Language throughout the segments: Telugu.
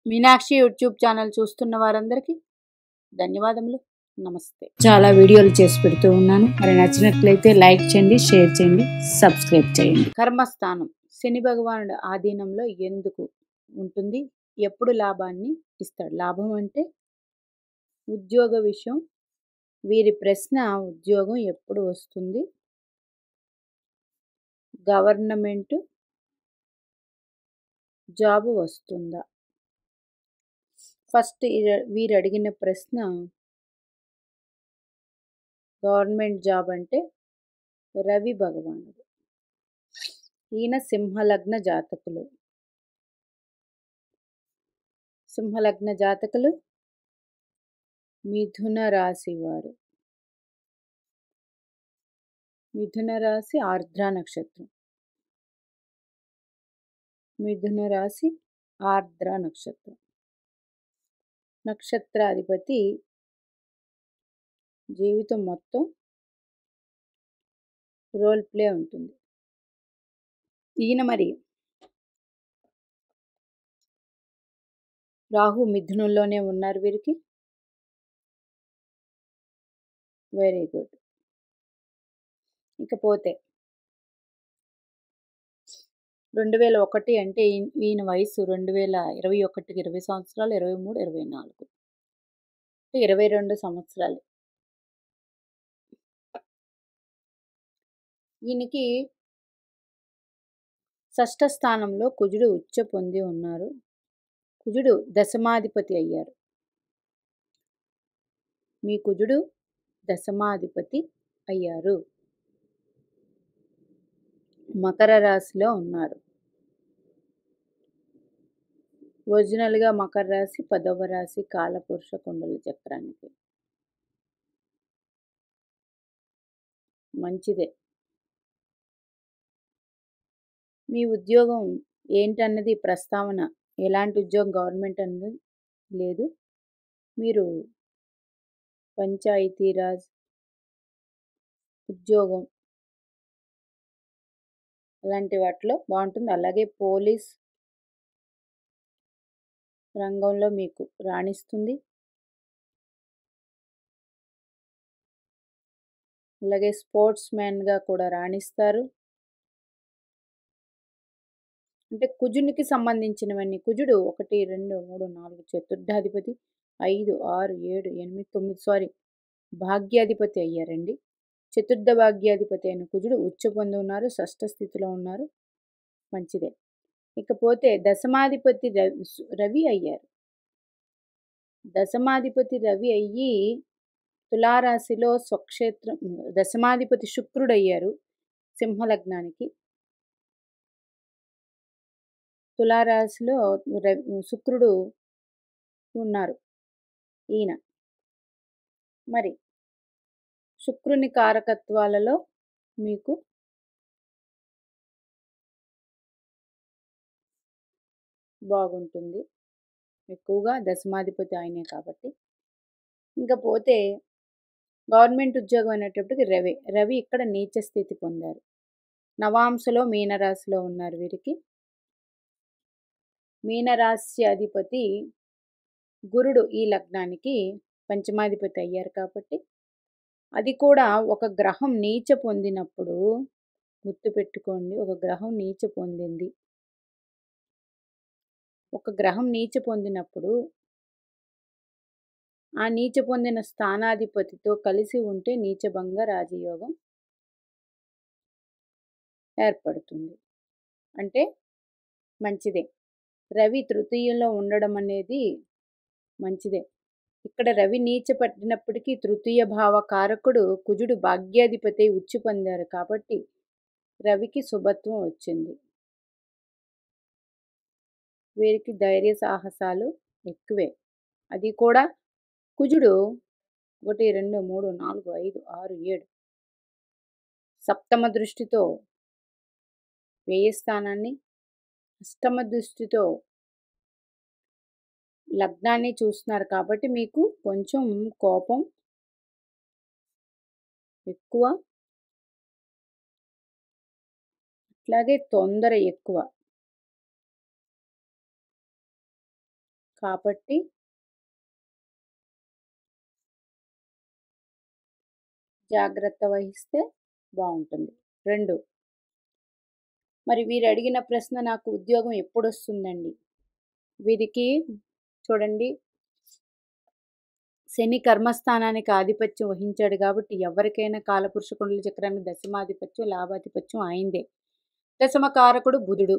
మీనాక్షి యూట్యూబ్ ఛానల్ చూస్తున్న వారందరికీ ధన్యవాదములు. నమస్తే. చాలా వీడియోలు చేసి పెడుతూ ఉన్నాను. మరి నచ్చినట్లయితే లైక్ చేయండి, షేర్ చేయండి, సబ్స్క్రైబ్ చేయండి. కర్మస్థానం శని భగవానుడు ఆధీనంలో ఎందుకు ఉంటుంది? ఎప్పుడు లాభాన్ని ఇస్తాడు? లాభం అంటే ఉద్యోగ విషయం. వీరి ప్రశ్న ఉద్యోగం ఎప్పుడు వస్తుంది? గవర్నమెంట్ జాబ్ వస్తుందా? ఫస్ట్ వీరు అడిగిన ప్రశ్న గవర్నమెంట్ జాబ్ అంటే రవి భగవానుడు. ఈయన సింహలగ్న జాతకులు. సింహలగ్న జాతకులు మిథున రాశి వారు. మిథున రాశి ఆర్ద్ర నక్షత్రం. మిథున రాశి ఆర్ద్ర నక్షత్రం. నక్షత్రాధిపతి జీవితం మొత్తం రోల్ ప్లే ఉంటుంది. ఈయన మరి రాహు మిథునంలోనే ఉన్నారు వీరికి. Very good. ఇకపోతే 2001 అంటే ఈయన వయసు 2021కి 20 సంవత్సరాలు, 23, 24 22 సంవత్సరాలు. ఈయనకి షష్ఠ స్థానంలో కుజుడు ఉచ్చ పొంది ఉన్నారు. కుజుడు దశమాధిపతి అయ్యారు. మీ కుజుడు దశమాధిపతి అయ్యారు. మకర రాశిలో ఉన్నారు. ఒరిజినల్గా మకర రాశి 10వ రాశి కాలపురుష కుండల చక్రానికి. మంచిదే. మీ ఉద్యోగం ఏంటన్నది ప్రస్తావన, ఎలాంటి ఉద్యోగం గవర్నమెంట్ అన్నది లేదు. మీరు పంచాయతీరాజ్ ఉద్యోగం అలాంటి వాటిలో బాగుంటుంది. అలాగే పోలీస్ రంగంలో మీకు రాణిస్తుంది. అలాగే స్పోర్ట్స్ మ్యాన్గా కూడా రాణిస్తారు. అంటే కుజునికి సంబంధించినవన్నీ. కుజుడు 1, 2, 3, 4 చతుర్థాధిపతి, 5, 6, 7, 8, 9 సారీ భాగ్యాధిపతి అయ్యారండి. చతుర్థ భాగ్యాధిపతి అయిన కుజుడు ఉచ్చ పొంది ఉన్నారు. షష్ఠ స్థితిలో ఉన్నారు. మంచిదే. ఇకపోతే దశమాధిపతి రవి అయ్యారు. దశమాధిపతి రవి అయ్యి తులారాశిలో స్వక్షేత్రం. దశమాధిపతి శుక్రుడు అయ్యారు సింహలగ్నానికి. తులారాశిలో శుక్రుడు ఉన్నారు ఈయన. మరి శుక్రుని కారకత్వాలలో మీకు బాగుంటుంది. ఎక్కువగా దశమాధిపతి ఆయనే కాబట్టి. ఇంకా పోతే గవర్నమెంట్ ఉద్యోగం అనేటప్పటికి రవి ఇక్కడ నీచ స్థితి పొందారు. నవాంశలో మీనరాశిలో ఉన్నారు వీరికి. మీనరాశి అధిపతి గురుడు ఈ లగ్నానికి పంచమాధిపతి అయ్యారు కాబట్టి అది కూడా ఒక గ్రహం నీచ పొందినప్పుడు గుర్తుపెట్టుకోండి. ఒక గ్రహం నీచ పొందింది. ఒక గ్రహం నీచ పొందినప్పుడు ఆ నీచ పొందిన స్థానాధిపతితో కలిసి ఉంటే నీచభంగ రాజయోగం ఏర్పడుతుంది. అంటే మంచిదే. రవి తృతీయంలో ఉండడం అనేది మంచిదే. ఇక్కడ రవి నీచ పట్టినప్పటికీ తృతీయ భావ కారకుడు కుజుడు భాగ్యాధిపతి ఉచ్చి పొందారు కాబట్టి రవికి శుభత్వం వచ్చింది. వీరికి ధైర్య సాహసాలు ఎక్కువే. అది కూడా కుజుడు 1, 2, 3, 4, 5, 6, 7 సప్తమ దృష్టితో వ్యయ స్థానాన్ని, అష్టమ దృష్టితో లగ్నాన్ని చూస్తున్నారు కాబట్టి మీకు కొంచెం కోపం ఎక్కువ, అట్లాగే తొందర ఎక్కువ. కాబట్టి జాగ్రత్త వహిస్తే బాగుంటుంది. 2, మరి వీరు అడిగిన ప్రశ్న, నాకు ఉద్యోగం ఎప్పుడొస్తుందండి? వీరికి చూడండి, శని కర్మస్థానానికి ఆధిపత్యం వహించాడు కాబట్టి ఎవరికైనా కాలపురుష కుండలి చక్రానికి దశమాధిపత్యం, లాభాధిపత్యం ఆయనదే. దశమకారకుడు బుధుడు.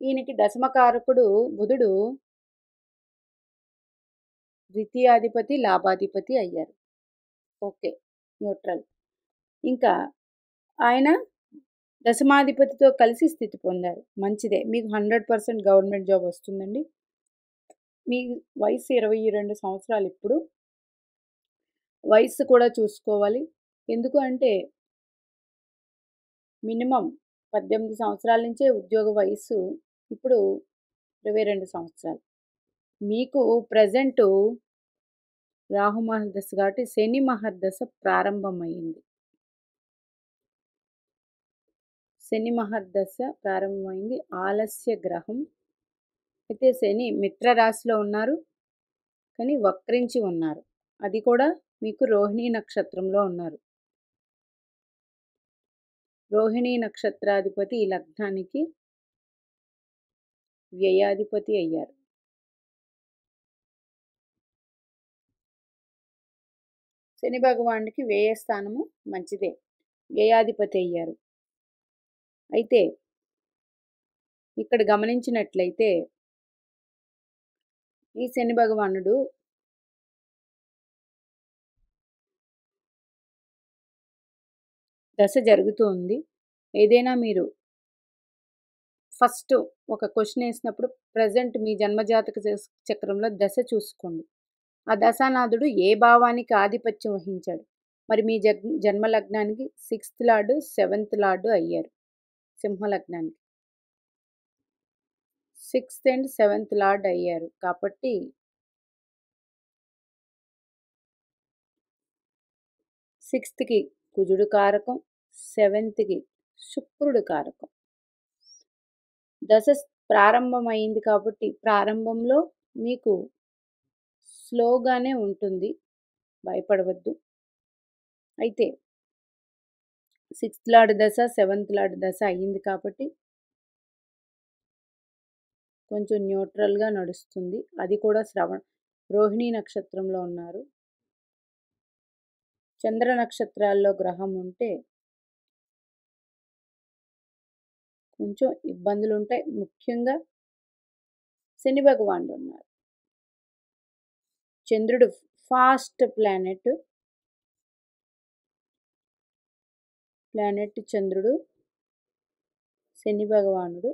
ఈయనకి దశమకారకుడు బుధుడు ద్వితీయాధిపతి, లాభాధిపతి అయ్యారు. Okay, neutral. ఇంకా ఆయన దశమాధిపతితో కలిసి స్థితి పొందారు. మంచిదే, మీకు 100% గవర్నమెంట్ జాబ్ వస్తుందండి. మీ వయసు 22 సంవత్సరాలు. ఇప్పుడు వయసు కూడా చూసుకోవాలి. ఎందుకు అంటే మినిమం 18 సంవత్సరాల నుంచే ఉద్యోగ వయసు, ఇప్పుడు 22 సంవత్సరాలు. మీకు ప్రజెంటు రాహు మహర్దశ కాబట్టి శని మహర్దశ ప్రారంభమైంది. శని మహర్దశ ప్రారంభమైంది. ఆలస్య గ్రహం. అయితే శని మిత్ర రాశిలో ఉన్నారు, కానీ వక్రించి ఉన్నారు. అది కూడా మీకు రోహిణీ నక్షత్రంలో ఉన్నారు. రోహిణీ నక్షత్రాధిపతి ఈ లగ్నానికి వ్యయాధిపతి అయ్యారు. శని భగవానుడికి వ్యయ స్థానము మంచిదే, వ్యయాధిపతి అయ్యారు. అయితే ఇక్కడ గమనించినట్లయితే ఈ శని భగవానుడు దశ జరుగుతుంది. ఏదైనా మీరు ఫస్ట్ ఒక క్వశ్చన్ వేసినప్పుడు ప్రజెంట్ మీ జన్మజాతక చక్రంలో దశ చూసుకోండి. ఆ దశానాథుడు ఏ భావానికి ఆధిపత్యం వహించాడు? మరి మీ జన్మ లగ్నానికి 6th లార్డు 7th లార్డు అయ్యారు. సింహ లగ్నానికి 6th అండ్ 7th లార్డ్ అయ్యారు. కాబట్టి 6th కుజుడు కారకం, 7th శుక్రుడు కారకం. దశ ప్రారంభమైంది కాబట్టి ప్రారంభంలో మీకు స్లోగానే ఉంటుంది, భయపడవద్దు. అయితే 6th లార్డ్ దశ, 7th లార్డ్ దశ అయ్యింది కాబట్టి కొంచెం న్యూట్రల్గా నడుస్తుంది. అది కూడా రోహిణీ నక్షత్రంలో ఉన్నారు. చంద్ర నక్షత్రాల్లో గ్రహం ఉంటే కొంచెం ఇబ్బందులు ఉంటాయి. ముఖ్యంగా శని భగవానుడు ఉన్నారు. చంద్రుడు ఫాస్ట్ ప్లానెట్ చంద్రుడు. శని భగవానుడు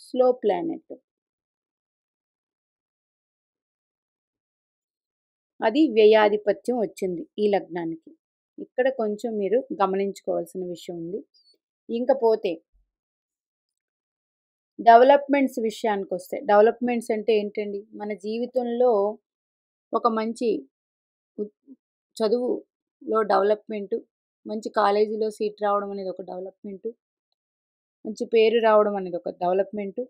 స్లో ప్లానెట్. అది వ్యయాధిపత్యం వచ్చింది ఈ లగ్నానికి. ఇక్కడ కొంచెం మీరు గమనించుకోవాల్సిన విషయం ఉంది. ఇంకపోతే డెవలప్మెంట్స్ విషయానికి వస్తే, డెవలప్మెంట్స్ అంటే ఏంటండి? మన జీవితంలో ఒక మంచి చదువులో డెవలప్మెంటు, మంచి కాలేజీలో సీట్ రావడం అనేది ఒక డెవలప్మెంటు, మంచి పేరు రావడం అనేది ఒక డెవలప్మెంటు,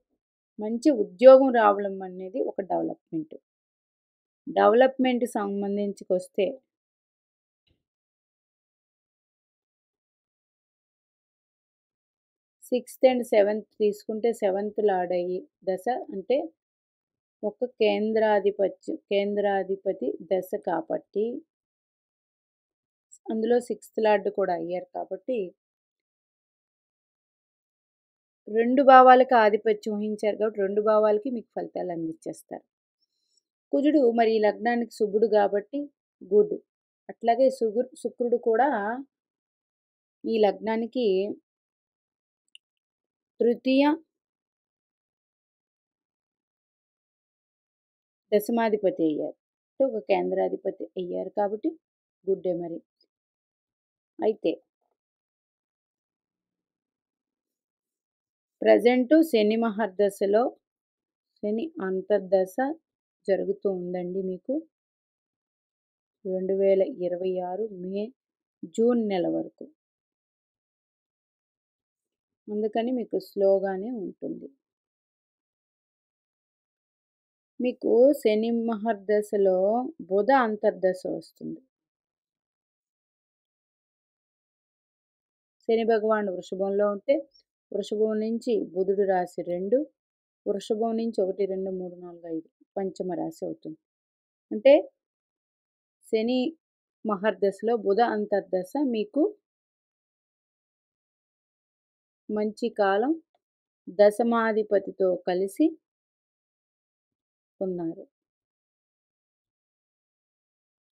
మంచి ఉద్యోగం రావడం అనేది ఒక డెవలప్మెంటు. డెవలప్మెంట్ సంబంధించుకొస్తే సిక్స్త్ అండ్ 7th తీసుకుంటే 7th లార్డ్ అయ్యి దశ అంటే ఒక కేంద్రాధిపతి దశ కాబట్టి అందులో 6th లార్డ్ కూడా అయ్యారు కాబట్టి 2 భావాలకు ఆధిపత్యం వహించారు కాబట్టి 2 భావాలకి మీకు ఫలితాలు అందించేస్తారు. కుజుడు మరి ఈ లగ్నానికి శుభుడు కాబట్టి గుడ్. అట్లాగే శుక్రుడు కూడా ఈ లగ్నానికి తృతీయ దశమాధిపతి అయ్యారు, ఒక కేంద్రాధిపతి అయ్యారు కాబట్టి గుడ్డే. మరి అయితే ప్రజెంటు శని మహర్దశలో శని అంతర్దశ జరుగుతూ ఉందండి మీకు 2026 జూన్ నెల వరకు. అందుకని మీకు స్లోగానే ఉంటుంది. మీకు శని మహర్దశలో బుధ అంతర్దశ వస్తుంది. శని భగవానుడు వృషభంలో ఉంటే వృషభం నుంచి బుధుడు రాశి 2, వృషభం నుంచి 1, 2, 3, 4, 5 పంచమ రాశి అవుతుంది. అంటే శని మహర్దశలో బుధ అంతర్దశ మీకు మంచి కాలం, దశమాధిపతితో కలిసి ఉన్నారు.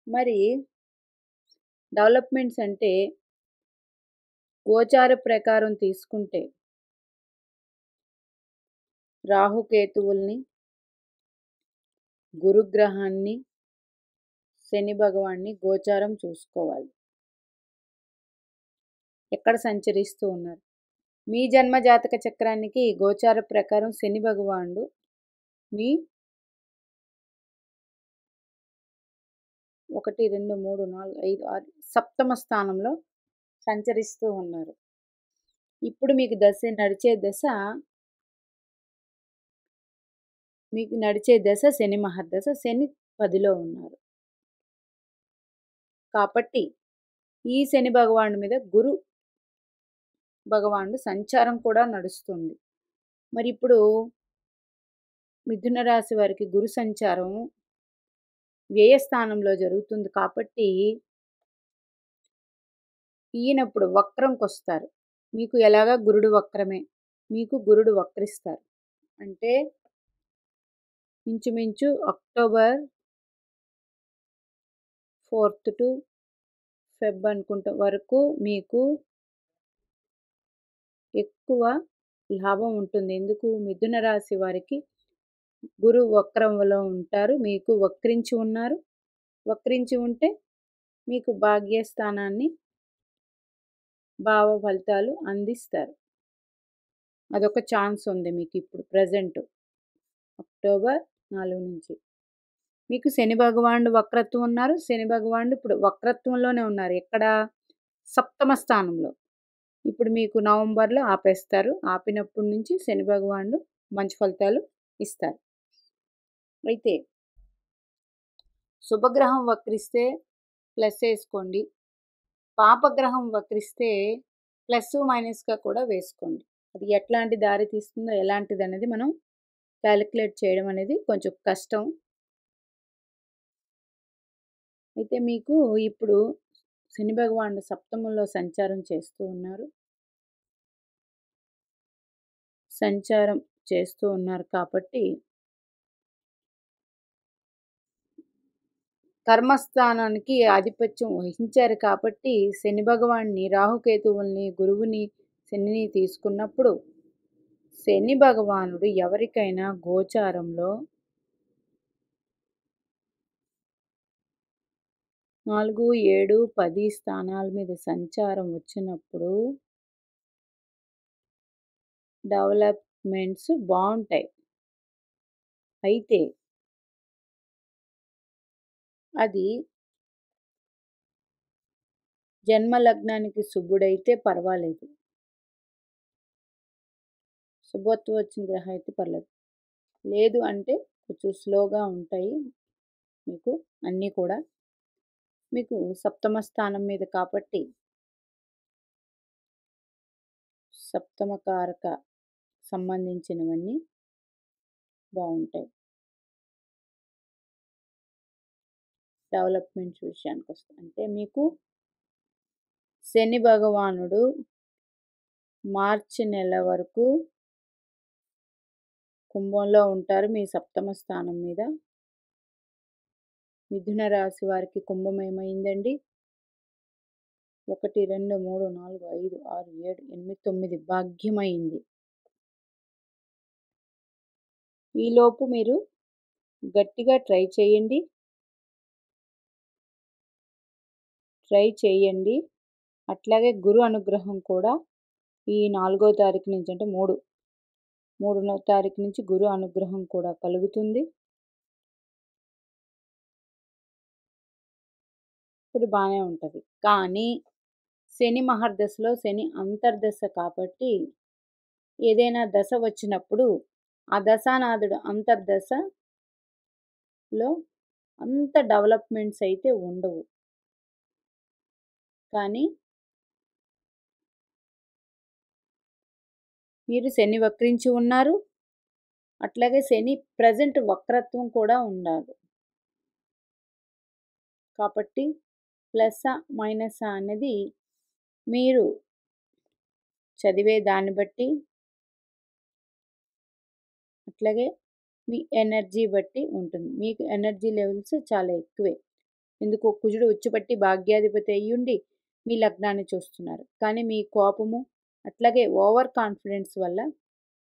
మరి డెవలప్మెంట్స్ అంటే గోచార ప్రకారం తీసుకుంటే రాహుకేతువుల్ని, గురుగ్రహాన్ని, శని భగవాన్ని గోచారం చూసుకోవాలి. ఎక్కడ సంచరిస్తూ ఉన్నారు? మీ జన్మ జాతక చక్రానికి గోచార ప్రకారం శని భగవానుడు మీ 1, 2, 3, 4, 5, 6 సప్తమ స్థానంలో సంచరిస్తూ ఉన్నారు. ఇప్పుడు మీకు నడిచే దశ శని మహర్దశ. శని 10లో ఉన్నారు కాబట్టి ఈ శని భగవానుడి మీద గురు భగవానుడు సంచారం కూడా నడుస్తుంది. మరి ఇప్పుడు మిథున రాశి వారికి గురు సంచారం వ్యయ స్థానంలో జరుగుతుంది కాబట్టి ఈయనప్పుడు వక్రంకి వస్తారు. మీకు ఎలాగా గురుడు వక్రమే, మీకు గురుడు వక్రిస్తారు. అంటే ఇంచుమించు అక్టోబర్ 4th to ఫెబ్ అనుకుంటా వరకు మీకు ఎక్కువ లాభం ఉంటుంది. ఎందుకు? మిథున రాశి వారికి గురు వక్రంలో ఉంటారు, మీకు వక్రించి ఉన్నారు. వక్రించి ఉంటే మీకు భాగ్యస్థానాన్ని భావ ఫలితాలు అందిస్తారు. అదొక ఛాన్స్ ఉంది మీకు ఇప్పుడు ప్రజెంట్ అక్టోబర్ 4 నుంచి. మీకు శని భగవానుడు వక్రత్వం ఉన్నారు. శని భగవానుడు ఇప్పుడు వక్రత్వంలోనే ఉన్నారు. ఎక్కడ? సప్తమ స్థానంలో. ఇప్పుడు మీకు నవంబర్లో ఆపేస్తారు. ఆపినప్పటి నుంచి శని భగవానుడు మంచి ఫలితాలు ఇస్తారు. అయితే శుభగ్రహం వక్రిస్తే ప్లస్ వేసుకోండి, పాపగ్రహం వక్రిస్తే ప్లస్ మైనస్గా కూడా వేసుకోండి. అది ఎట్లాంటి దారి తీస్తుందో ఎలాంటిది అనేది మనం క్యాలిక్యులేట్ చేయడం అనేది కొంచెం కష్టం. అయితే మీకు ఇప్పుడు శని భగవానుడు సప్తమంలో సంచారం చేస్తూ ఉన్నారు కాబట్టి కర్మస్థానానికి ఆధిపత్యం వహించారు కాబట్టి శని భగవాన్ని, రాహుకేతువుల్ని, గురువుని, శనిని తీసుకున్నప్పుడు శని భగవానుడు ఎవరికైనా గోచారంలో 4, 7, 10 స్థానాల మీద సంచారం వచ్చినప్పుడు డెవలప్మెంట్స్ బాగుంటాయి. అయితే అది జన్మ లగ్నానికి శుభుడైతే పర్వాలేదు, శుభత్వం వచ్చిన గ్రహం అయితే పర్లేదు. లేదు అంటే కొంచెం స్లోగా ఉంటాయి మీకు అన్నీ కూడా. మీకు సప్తమ స్థానం మీద కాబట్టి సప్తమ కారక సంబంధించినవన్నీ బాగుంటాయి. డెవలప్మెంట్స్ విషయానికి వస్తే అంటే మీకు శని భగవానుడు మార్చి నెల వరకు కుంభంలో ఉంటారు మీ సప్తమ స్థానం మీద. మిథున రాశి వారికి కుంభం ఏమైందండి? 1, 2, 3, 4, 5, 6, 7, 8, 9 భాగ్యమైంది. ఈలోపు మీరు గట్టిగా ట్రై చేయండి. అట్లాగే గురు అనుగ్రహం కూడా ఈ 4వ తారీఖు నుంచి అంటే 3వ తారీఖు నుంచి గురు అనుగ్రహం కూడా కలుగుతుంది. ఇప్పుడు బాగానే ఉంటుంది. కానీ శని మహర్దశలో శని అంతర్దశ కాబట్టి ఏదైనా దశ వచ్చినప్పుడు ఆ దశానాథుడు అంతర్దశ లో అంత డెవలప్మెంట్స్ అయితే ఉండవు. కానీ మీరు శని వక్రించి ఉన్నారు. అట్లాగే శని ప్రజెంట్ వక్రత్వం కూడా ఉండాలి. కాబట్టి ప్లస్సా మైనసా అనేది మీరు చదివే దాన్ని బట్టి, అట్లాగే మీ ఎనర్జీ బట్టి ఉంటుంది. మీకు ఎనర్జీ లెవెల్స్ చాలా ఎక్కువే. ఎందుకు కుజుడు ఉచ్చుపట్టి భాగ్యాధిపతి అయ్యుండి మీ లగ్నాన్ని చూస్తున్నారు. కానీ మీ కోపము అట్లాగే ఓవర్ కాన్ఫిడెన్స్ వల్ల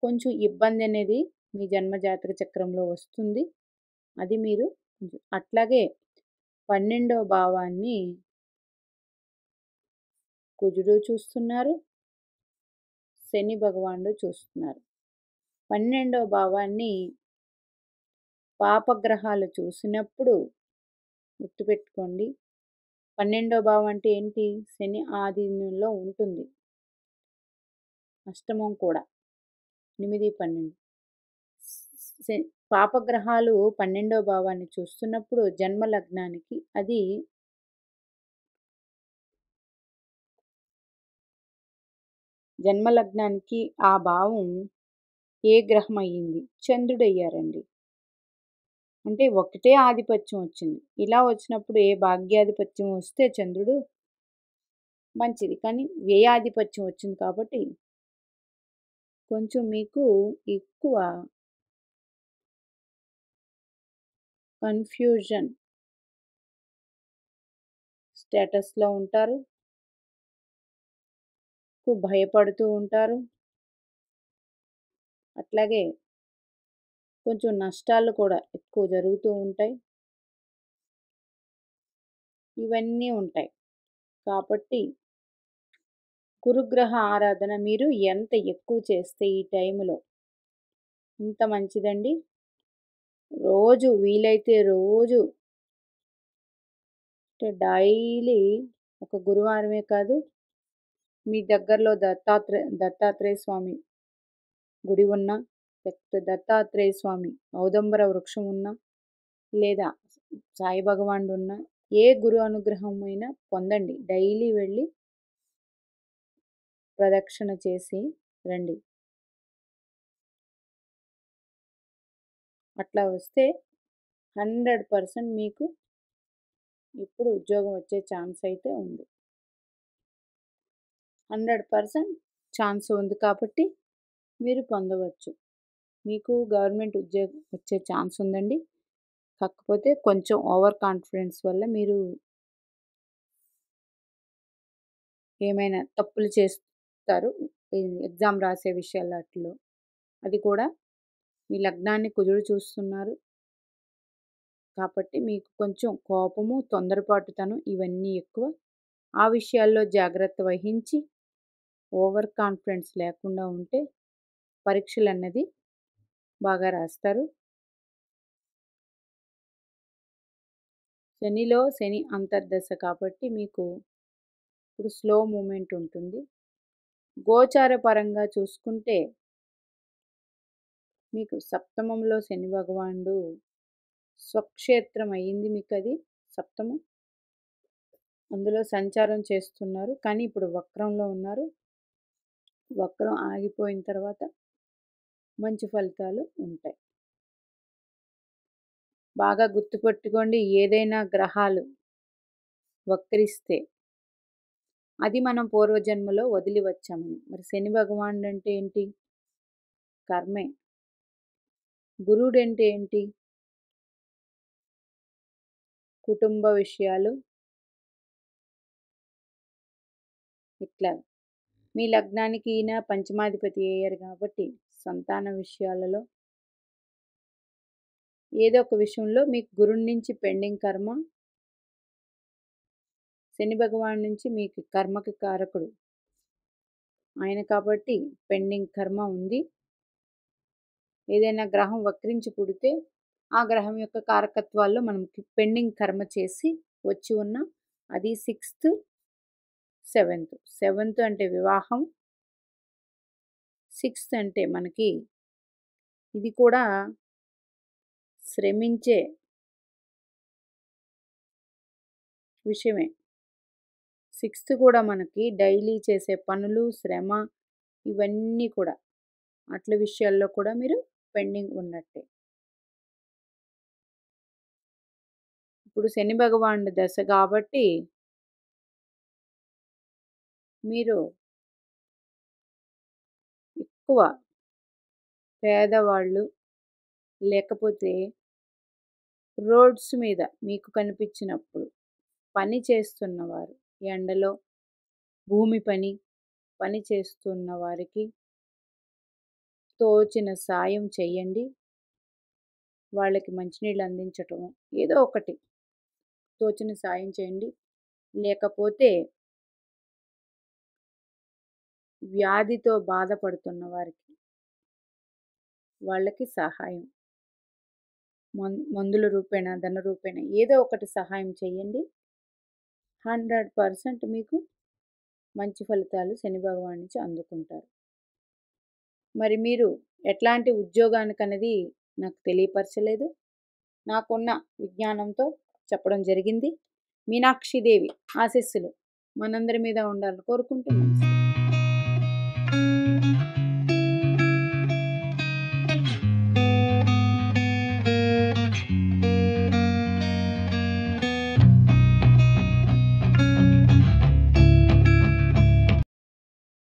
కొంచెం ఇబ్బంది అనేది మీ జన్మజాతక చక్రంలో వస్తుంది. అది మీరు అట్లాగే 12వ భావాన్ని కుజుడు చూస్తున్నారు, శని భగవానుడు చూస్తున్నారు. 12వ భావాన్ని పాపగ్రహాలు చూసినప్పుడు గుర్తుపెట్టుకోండి. 12వ భావం అంటే ఏంటి? శని ఆధీనంలో ఉంటుంది. అష్టమం కూడా 8, 12 పాపగ్రహాలు 12వ భావాన్ని చూస్తున్నప్పుడు జన్మ లగ్నానికి అది జన్మలగ్నానికి ఆ భావం ఏ గ్రహం అయ్యింది? చంద్రుడు అయ్యారండి. అంటే ఒకటే ఆధిపత్యం వచ్చింది. ఇలా వచ్చినప్పుడు ఏ భాగ్యాధిపత్యం వస్తే చంద్రుడు మంచిది. కానీ వ్యయాధిపత్యం వచ్చింది కాబట్టి కొంచెం మీకు ఎక్కువ కన్ఫ్యూజన్ స్టేటస్లో ఉంటారు. భయపడుతూ ఉంటారు. అట్లాగే కొంచెం నష్టాలు కూడా ఎక్కువ జరుగుతూ ఉంటాయి. ఇవన్నీ ఉంటాయి. కాబట్టి గురుగ్రహ ఆరాధన మీరు ఎంత ఎక్కువ చేస్తే ఈ టైంలో అంత మంచిదండి. రోజు వీలైతే రోజు అంటే డైలీ ఒక గురువారమే కాదు, మీ దగ్గరలో దత్తాత్రేయ స్వామి గుడి ఉన్నా, లేకపోతే దత్తాత్రేయ స్వామి ఔదంబర వృక్షం ఉన్నా, లేదా సాయి భగవానుడు ఉన్నా, ఏ గురు అనుగ్రహం అయినా పొందండి. డైలీ వెళ్ళి ప్రదక్షిణ చేసి రండి. అట్లా వస్తే 100% మీకు ఇప్పుడు ఉద్యోగం వచ్చే ఛాన్స్ అయితే ఉంది. 100% ఛాన్స్ ఉంది కాబట్టి మీరు పొందవచ్చు. మీకు గవర్నమెంట్ ఉద్యోగం వచ్చే ఛాన్స్ ఉందండి. కాకపోతే కొంచెం ఓవర్ కాన్ఫిడెన్స్ వల్ల మీరు ఏమైనా తప్పులు చేస్తారు ఎగ్జామ్ రాసే విషయాల్లో. అది కూడా మీ లగ్నాన్ని కుజుడు చూస్తున్నారు కాబట్టి మీకు కొంచెం కోపము, తొందరపాటుతనం ఇవన్నీ ఎక్కువ. ఆ విషయాల్లో జాగ్రత్త వహించి ఓవర్ కాన్ఫిడెన్స్ లేకుండా ఉంటే పరీక్షలు అన్నది బాగా రాస్తారు. శనిలో శని అంతర్దశ కాబట్టి మీకు ఇప్పుడు స్లో మూమెంట్ ఉంటుంది. గోచార పరంగా చూసుకుంటే మీకు సప్తమంలో శని భగవానుడు స్వక్షేత్రం అయ్యింది. మీకు అది సప్తమం, అందులో సంచారం చేస్తున్నారు. కానీ ఇప్పుడు వక్రంలో ఉన్నారు. వక్రం ఆగిపోయిన తర్వాత మంచి ఫలితాలు ఉంటాయి. బాగా గుర్తుపెట్టుకోండి, ఏదైనా గ్రహాలు వక్రిస్తే అది మనం పూర్వజన్మలో వదిలి వచ్చామని. మరి శని భగవానుడు అంటే ఏంటి? కర్మే. గురుడు అంటే ఏంటి? కుటుంబ విషయాలు. ఇట్లా మీ లగ్నానికి ఈయన పంచమాధిపతి అయ్యారు కాబట్టి సంతాన విషయాలలో ఏదో ఒక విషయంలో మీకు గురుడి నుంచి పెండింగ్ కర్మ, శని భగవాన్ నుంచి మీకు కర్మకి కారకుడు ఆయన కాబట్టి పెండింగ్ కర్మ ఉంది. ఏదైనా గ్రహం వక్రించి పుడితే ఆ గ్రహం యొక్క కారకత్వాల్లో మనం పెండింగ్ కర్మ చేసి వచ్చి ఉన్న అది 6th, 7th. 7th అంటే వివాహం, 6th అంటే మనకి ఇది కూడా శ్రమించే విషయమే. 6th కూడా మనకి డైలీ చేసే పనులు, శ్రమ ఇవన్నీ కూడా అట్ల విషయాల్లో కూడా మీరు పెండింగ్ ఉన్నట్టే. ఇప్పుడు శని భగవానుడి దశ కాబట్టి మీరు ఎక్కువ పేదవాళ్ళు, లేకపోతే రోడ్స్ మీద మీకు కనిపించినప్పుడు పని చేస్తున్నవారు, ఎండలో భూమి పని చేస్తున్న వారికి తోచిన సాయం చెయ్యండి. వాళ్ళకి మంచినీళ్ళు అందించటం, ఏదో ఒకటి తోచిన సాయం చేయండి. లేకపోతే వ్యాధితో బాధపడుతున్న వారికి వాళ్ళకి సహాయం, మందుల రూపేణా, ధన రూపేణా ఏదో ఒకటి సహాయం చేయండి. 100% మీకు మంచి ఫలితాలు శని భగవాన్ నుంచి అందుకుంటారు. మరి మీరు ఎట్లాంటి ఉద్యోగానికనేది నాకు తెలియపరచలేదు. నాకున్న విజ్ఞానంతో చెప్పడం జరిగింది. మీనాక్షిదేవి ఆశీస్సులు మనందరి మీద ఉండాలని కోరుకుంటున్నాను.